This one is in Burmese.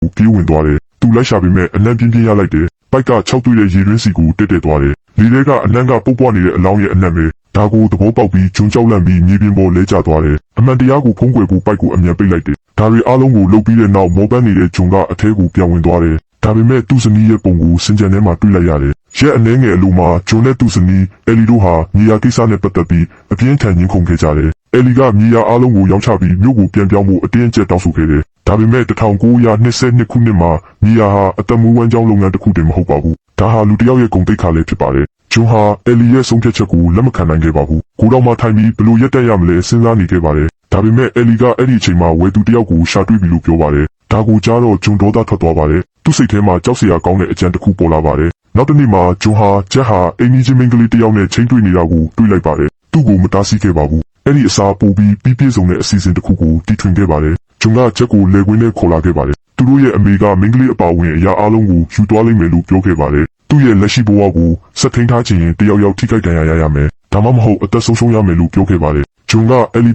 ပြေးဝင်သွားတယ်သူလိုက်ရှာပေမဲ့အလန့်ပြင်းပြင်းရလိုက်တယ်ပိုက်က6တွေ့တဲ့ရေတွင်းစီကိုတက်သွားတယ်လေထဲကအလန့်ကပုတ်ပွားနေတဲ့အလောင်းရဲ့အနက်ပဲဒါကိုသဘောပေါက်ပြီးဂျွန်းကြောက်လန့်ပြီးမြေပြင်ပေါ်လဲကျသွားတယ်အမှန်တရားကိုဖုံးကွယ်ဖို့ပိုက်ကိုအမြန်ပိတ်လိုက်တယ်ဒါတွေအားလုံးကိုလုပ်ပြီးတဲ့နောက်မောပန်းနေတဲ့ဂျွန်းကအထဲကိုပြန်ဝင်သွားတယ်ဒါပေမဲ့သူ့ဇနီးရဲ့ပုံကိုစင်ကြံထဲမှာတွေ့လိုက်ရတယ်ရက်အနှဲငယ်အလိုမှာဂျွန်းနဲ့သူ့ဇနီးအဲလီတို့ဟာမြေယာကိစ္စနဲ့ပတ်သက်ပြီးအပြင်းထန်ညှင်းခုန်ခဲ့ကြတယ်အဲလီကမြေယာအားလုံးကိုရောင်းချပြီးမြို့ကိုပြန်ပြောင်းဖို့အတင်းအကျပ်တောင်းဆိုခဲ့တယ်ဒါပေမဲ့1922ခုနှစ်မှာမြေယာဟာအသက်မွေးဝမ်းကြောင်းလုပ်ငန်းတစ်ခုတည်းမဟုတ်ပါဘူးဒါဟာလူတစ်ယောက်ရဲ့ဂုဏ်သိက္ခာလည်းဖြစ်ပါတယ်ဂျွန်းဟာအဲလီရဲ့ဆုံးဖြတ်ချက်ကိုလက်မခံနိုင်ခဲ့ပါဘူးကိုတော်မှထိုင်ပြီးဘလို့ရက်တက်ရမလဲစဉ်းစားနေခဲ့ပါတယ်ဒါပေမဲ့အဲလီကအဲ့ဒီအချိန်မှာဝယ်သူတစ်ယောက်ကိုရှာတွေ့ပြီလို့ပြောပါတယ်ဒါကိုကြားတော့ဂျွန်းဒေါသထွက်သွားပါတယ်သူ့စိတ်ထဲမှာကြောက်စရာကောင်းတဲ့အကြံတစ်ခုပေါ်လာပါတယ်နောက်တစ်နေ့မှာဂျွန်းဟာဂျက်ဟာအိမ်ကြီးမင်းကလေးတစ်ယောက်နဲ့ချိန်တွေ့နေတာကိုတွေ့လိုက်ပါတယ်သူ့ကိုမတားဆီးခဲ့ပါဘူးအဲ့ဒီအစားပို့ပြီးပြည့်စုံတဲ့အစီအစဉ်တစ်ခုကိုတီထွင်ခဲ့ပါတယ်ဂျွန်းကဂျက်ကိုလေကွင်းနဲ့ခေါ်လာခဲ့ပါတယ်သူတို့ရဲ့အမေကမင်းကလေးအပါအဝင်အရာအလုံးကိုယူသွားလိမ့်မယ်လို့ပြောခဲ့ပါတယ်သူ့ရဲ့လက်ရှိဘဝကိုဆက်ထိန်ထားခြင်းရင်တယောက်ယောက်ထိခိုက်ဒဏ်ရာရရမယ်ဒါမှမဟုတ်အသက်ဆုံးရှုံးရမယ်လို့ပြောခဲ့ပါတယ်ဂျွန်းကအဲလီ